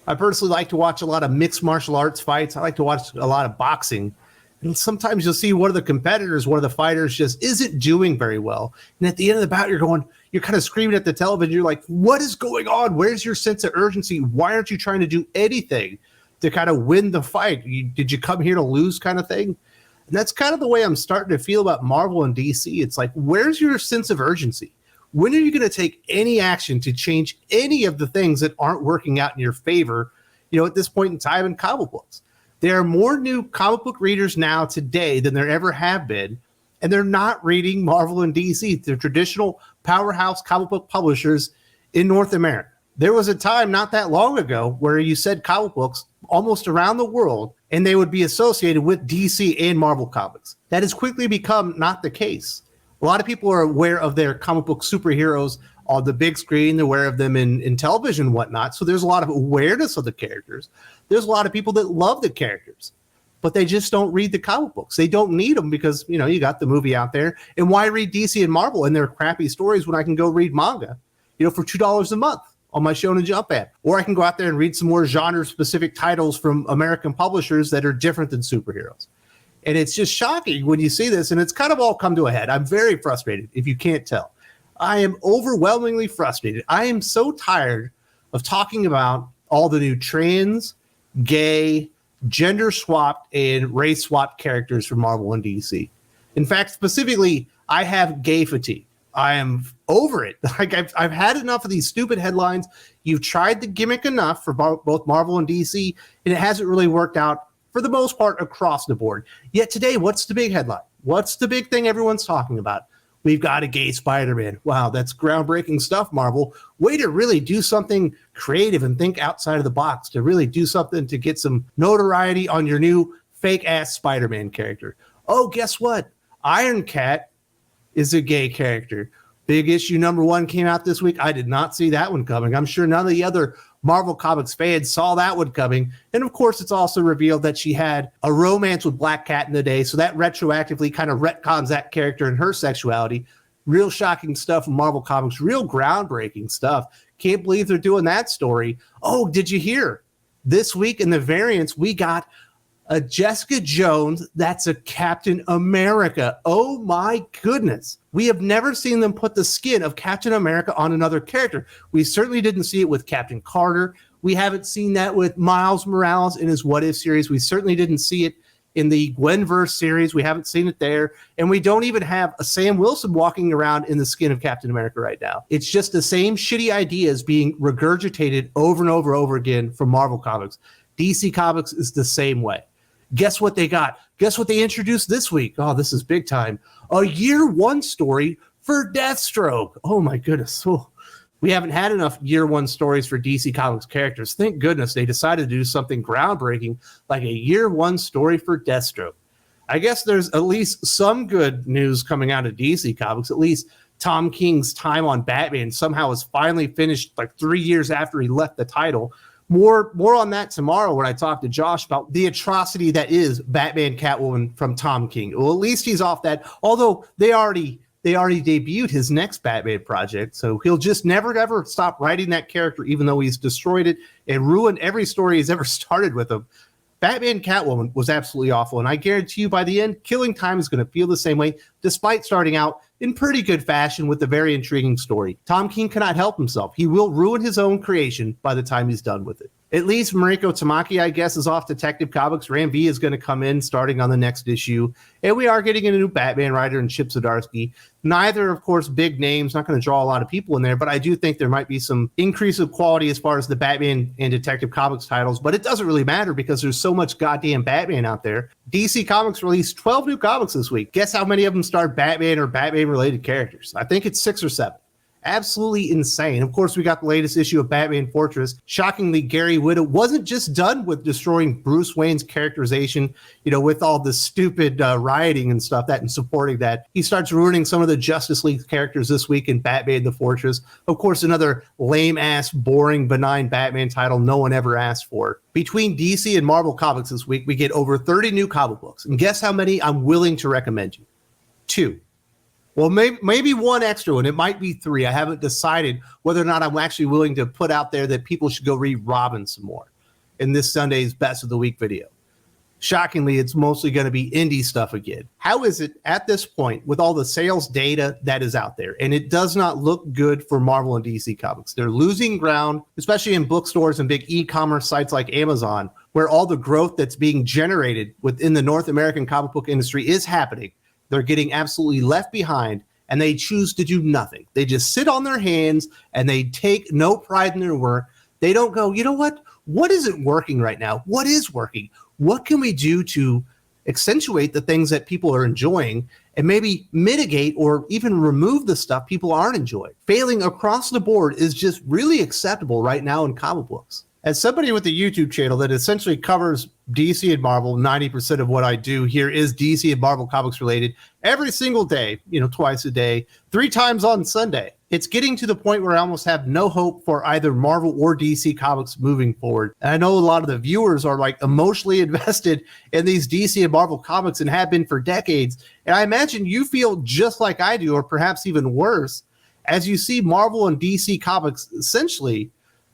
I personally like to watch a lot of mixed martial arts fights. I like to watch a lot of boxing. And sometimes you'll see one of the competitors, one of the fighters just isn't doing very well. And at the end of the bout, you're kind of screaming at the television. You're like, what is going on? Where's your sense of urgency? Why aren't you trying to do anything to kind of win the fight? Did you come here to lose kind of thing? And that's kind of the way I'm starting to feel about Marvel and DC. It's like, where's your sense of urgency? When are you going to take any action to change any of the things that aren't working out in your favor, at this point in time in comic books? There are more new comic book readers now today than there ever have been, and they're not reading Marvel and DC, the traditional powerhouse comic book publishers in North America. There was a time not that long ago where you said comic books almost around the world, and they would be associated with DC and Marvel comics. That has quickly become not the case. A lot of people are aware of their comic book superheroes on the big screen. They're aware of them in television and whatnot. So there's a lot of awareness of the characters. There's a lot of people that love the characters, but they just don't read the comic books. They don't need them because, you got the movie out there. And why read DC and Marvel and their crappy stories when I can go read manga, for $2 a month on my Shonen Jump app? Or I can go out there and read some more genre-specific titles from American publishers that are different than superheroes. And it's just shocking when you see this, and it's kind of all come to a head. I'm very frustrated, if you can't tell. I am overwhelmingly frustrated. I am so tired of talking about all the new trans, gay, gender-swapped, and race-swapped characters from Marvel and DC. In fact, specifically, I have gay fatigue. I am over it. Like I've had enough of these stupid headlines. You've tried the gimmick enough for both Marvel and DC, and it hasn't really worked out for the most part across the board. Yet today, what's the big headline? What's the big thing everyone's talking about? We've got a gay Spider-Man. Wow, that's groundbreaking stuff, Marvel. Way to really do something creative and think outside of the box, to really do something to get some notoriety on your new fake-ass Spider-Man character. Oh, guess what? Iron Cat is a gay character. Big issue #1 came out this week. I did not see that one coming. I'm sure none of the other Marvel Comics fans saw that one coming. And of course, it's also revealed that she had a romance with Black Cat in the day. So that retroactively kind of retcons that character and her sexuality. Real shocking stuff from Marvel Comics. Real groundbreaking stuff. Can't believe they're doing that story. Oh, did you hear? This week in the variants, we got a Jessica Jones that's a Captain America. Oh my goodness. We have never seen them put the skin of Captain America on another character. We certainly didn't see it with Captain Carter. We haven't seen that with Miles Morales in his What If series. We certainly didn't see it in the Gwenverse series. We haven't seen it there. And we don't even have a Sam Wilson walking around in the skin of Captain America right now. It's just the same shitty ideas being regurgitated over and over and over again from Marvel Comics. DC Comics is the same way. Guess what they got? Guess what they introduced this week? Oh, this is big time. A year one story for Deathstroke. Oh, my goodness. Oh, we haven't had enough year one stories for DC Comics characters. Thank goodness they decided to do something groundbreaking like a year one story for Deathstroke. I guess there's at least some good news coming out of DC Comics. At least Tom King's time on Batman somehow was finally finished like 3 years after he left the title. More on that tomorrow when I talk to Josh about the atrocity that is Batman Catwoman from Tom King. Well, at least he's off that, although they already debuted his next Batman project, so he'll just never, ever stop writing that character, even though he's destroyed it and ruined every story he's ever started with him. Batman Catwoman was absolutely awful, and I guarantee you by the end, Killing Time is going to feel the same way, despite starting out in pretty good fashion with a very intriguing story. Tom King cannot help himself. He will ruin his own creation by the time he's done with it. At least Mariko Tamaki, I guess, is off Detective Comics. Ram V is going to come in starting on the next issue. And we are getting a new Batman writer in Chip Zdarsky. Neither, of course, big names, not going to draw a lot of people in there, but I do think there might be some increase of quality as far as the Batman and Detective Comics titles, but it doesn't really matter because there's so much goddamn Batman out there. DC Comics released 12 new comics this week. Guess how many of them star Batman or Batman-related characters? I think it's 6 or 7. Absolutely insane. Of course, we got the latest issue of Batman Fortress. Shockingly, Gary Whitta wasn't just done with destroying Bruce Wayne's characterization, with all the stupid rioting and stuff and supporting that. He starts ruining some of the Justice League characters this week in Batman the Fortress. Of course, another lame-ass, boring, benign Batman title no one ever asked for. Between DC and Marvel Comics this week, we get over 30 new comic books. And guess how many I'm willing to recommend you? 2. Well, maybe one extra one. It might be 3. I haven't decided whether or not I'm actually willing to put out there that people should go read Robin some more. in this Sunday's Best of the Week video. Shockingly, it's mostly going to be indie stuff again. How is it at this point with all the sales data that is out there? And it does not look good for Marvel and DC Comics. They're losing ground, especially in bookstores and big e-commerce sites like Amazon, where all the growth that's being generated within the North American comic book industry is happening. They're getting absolutely left behind, and they choose to do nothing. They just sit on their hands, and they take no pride in their work. They don't go, you know what? What isn't working right now? What is working? What can we do to accentuate the things that people are enjoying and maybe mitigate or even remove the stuff people aren't enjoying? Failing across the board is just really acceptable right now in comic books. As somebody with a YouTube channel that essentially covers DC and Marvel, 90% of what I do here is DC and Marvel comics related every single day, twice a day, 3 times on Sunday. It's getting to the point where I almost have no hope for either Marvel or DC comics moving forward. And I know a lot of the viewers are like emotionally invested in these DC and Marvel comics and have been for decades. And I imagine you feel just like I do, or perhaps even worse, as you see Marvel and DC comics essentially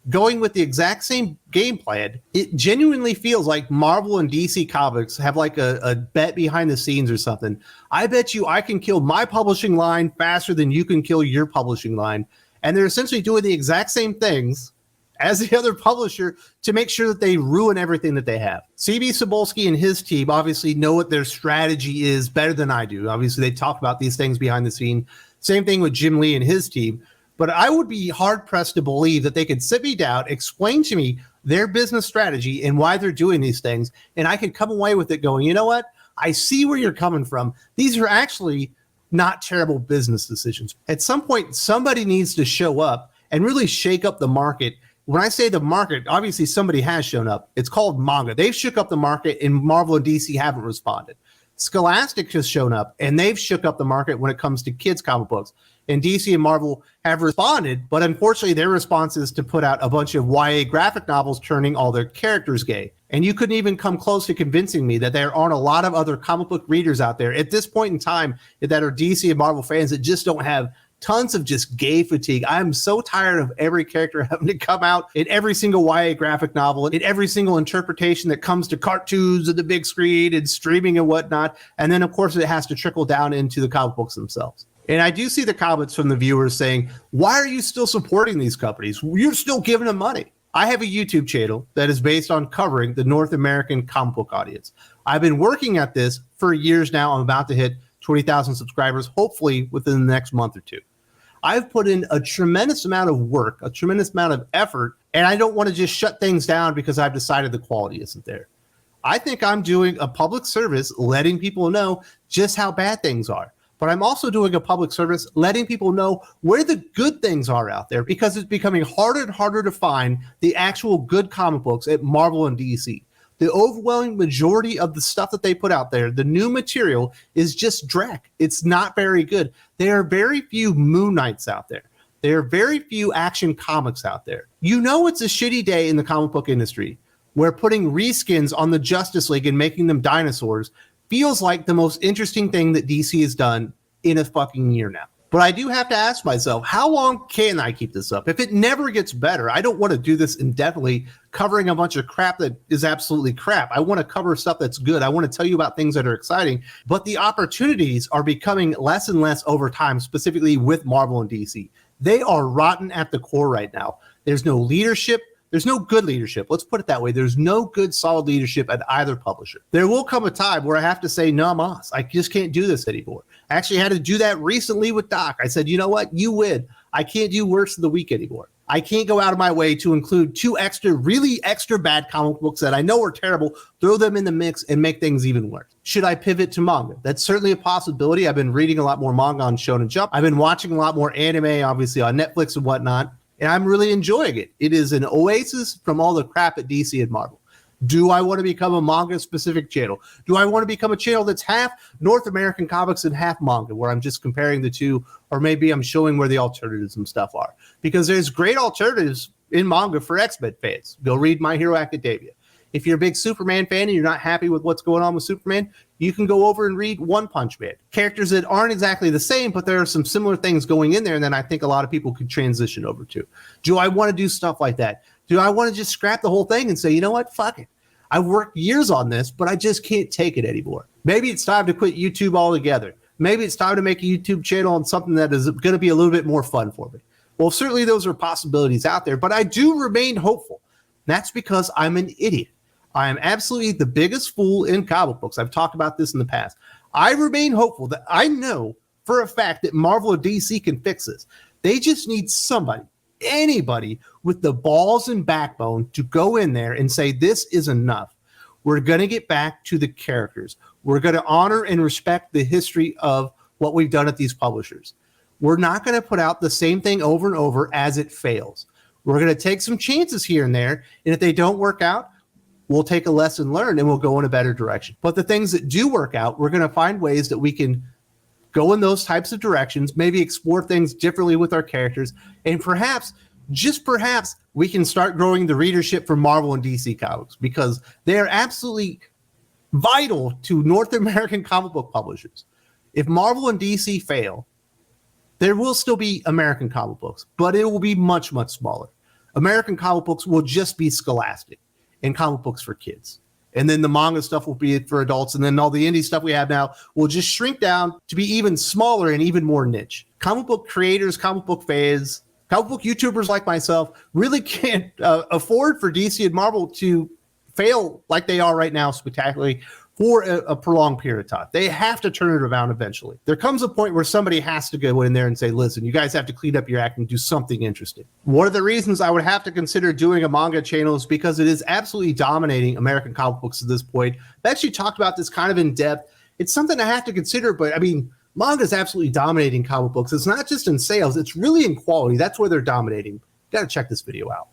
going with the exact same game plan. It genuinely feels like Marvel and DC Comics have like a bet behind the scenes or something. I bet you I can kill my publishing line faster than you can kill your publishing line. And they're essentially doing the exact same things as the other publisher to make sure that they ruin everything that they have. CB Cebulski and his team obviously know what their strategy is better than I do. Obviously, they talk about these things behind the scene. Same thing with Jim Lee and his team. But I would be hard-pressed to believe that they could sit me down, explain to me their business strategy and why they're doing these things, and I could come away with it going, you know what? I see where you're coming from. These are actually not terrible business decisions. At some point, somebody needs to show up and really shake up the market. When I say the market, obviously somebody has shown up. It's called Manga. They've shook up the market, and Marvel and DC haven't responded. Scholastic has shown up, and they've shook up the market when it comes to kids' comic books. And DC and Marvel have responded, but unfortunately their response is to put out a bunch of YA graphic novels turning all their characters gay. And you couldn't even come close to convincing me that there aren't a lot of other comic book readers out there at this point in time that are DC and Marvel fans that just don't have tons of just gay fatigue. I'm so tired of every character having to come out in every single YA graphic novel, in every single interpretation that comes to cartoons and the big screen and streaming and whatnot. And then, of course, it has to trickle down into the comic books themselves. And I do see the comments from the viewers saying, why are you still supporting these companies? You're still giving them money. I have a YouTube channel that is based on covering the North American comic book audience. I've been working at this for years now. I'm about to hit 20,000 subscribers, hopefully within the next month or two. I've put in a tremendous amount of work, a tremendous amount of effort, and I don't want to just shut things down because I've decided the quality isn't there. I think I'm doing a public service, letting people know just how bad things are. But I'm also doing a public service, letting people know where the good things are out there, because it's becoming harder and harder to find the actual good comic books at Marvel and DC. The overwhelming majority of the stuff that they put out there, the new material, is just dreck. It's not very good. There are very few Moon Knights out there. There are very few Action Comics out there. You know it's a shitty day in the comic book industry where putting reskins on the Justice League and making them dinosaurs feels like the most interesting thing that DC has done in a fucking year now. But I do have to ask myself, how long can I keep this up? If it never gets better, I don't want to do this indefinitely, covering a bunch of crap that is absolutely crap. I want to cover stuff that's good. I want to tell you about things that are exciting, but the opportunities are becoming less and less over time, specifically with Marvel and DC. They are rotten at the core right now. There's no leadership. There's no good leadership. Let's put it that way. There's no good, solid leadership at either publisher. There will come a time where I have to say, no, mas. I just can't do this anymore. I actually had to do that recently with Doc. I said, you know what? You win. I can't do Worst of the Week anymore. I can't go out of my way to include 2 really extra bad comic books that I know are terrible, throw them in the mix and make things even worse. Should I pivot to manga? That's certainly a possibility. I've been reading a lot more manga on Shonen Jump. I've been watching a lot more anime, obviously, on Netflix and whatnot. And I'm really enjoying it. It is an oasis from all the crap at DC and Marvel. Do I want to become a manga-specific channel? Do I want to become a channel that's half North American comics and half manga, where I'm just comparing the two, or maybe I'm showing where the alternatives and stuff are? Because there's great alternatives in manga for X-Men fans. Go read My Hero Academia. If you're a big Superman fan and you're not happy with what's going on with Superman, you can go over and read One Punch Man. Characters that aren't exactly the same, but there are some similar things going in there, and then I think a lot of people could transition over to. Do I want to do stuff like that? Do I want to just scrap the whole thing and say, you know what, fuck it. I've worked years on this, but I just can't take it anymore. Maybe it's time to quit YouTube altogether. Maybe it's time to make a YouTube channel on something that is going to be a little bit more fun for me. Well, certainly those are possibilities out there, but I do remain hopeful. That's because I'm an idiot. I am absolutely the biggest fool in comic books. I've talked about this in the past. I remain hopeful that I know for a fact that Marvel or DC can fix this. They just need somebody, anybody with the balls and backbone to go in there and say, this is enough. We're going to get back to the characters. We're going to honor and respect the history of what we've done at these publishers. We're not going to put out the same thing over and over as it fails. We're going to take some chances here and there, and if they don't work out, we'll take a lesson learned and we'll go in a better direction. But the things that do work out, we're going to find ways that we can go in those types of directions, maybe explore things differently with our characters, and perhaps, just perhaps, we can start growing the readership for Marvel and DC comics, because they are absolutely vital to North American comic book publishers. If Marvel and DC fail, there will still be American comic books, but it will be much, much smaller. American comic books will just be Scholastic and comic books for kids. And then the manga stuff will be for adults. And then all the indie stuff we have now will just shrink down to be even smaller and even more niche. Comic book creators, comic book fans, comic book YouTubers like myself really can't afford for DC and Marvel to fail like they are right now spectacularly for a prolonged period of time. They have to turn it around eventually. There comes a point where somebody has to go in there and say, listen, you guys have to clean up your act and do something interesting. One of the reasons I would have to consider doing a manga channel is because it is absolutely dominating American comic books at this point. I've actually talked about this kind of in depth. It's something I have to consider, but I mean, manga is absolutely dominating comic books. It's not just in sales, it's really in quality. That's where they're dominating. Got to check this video out.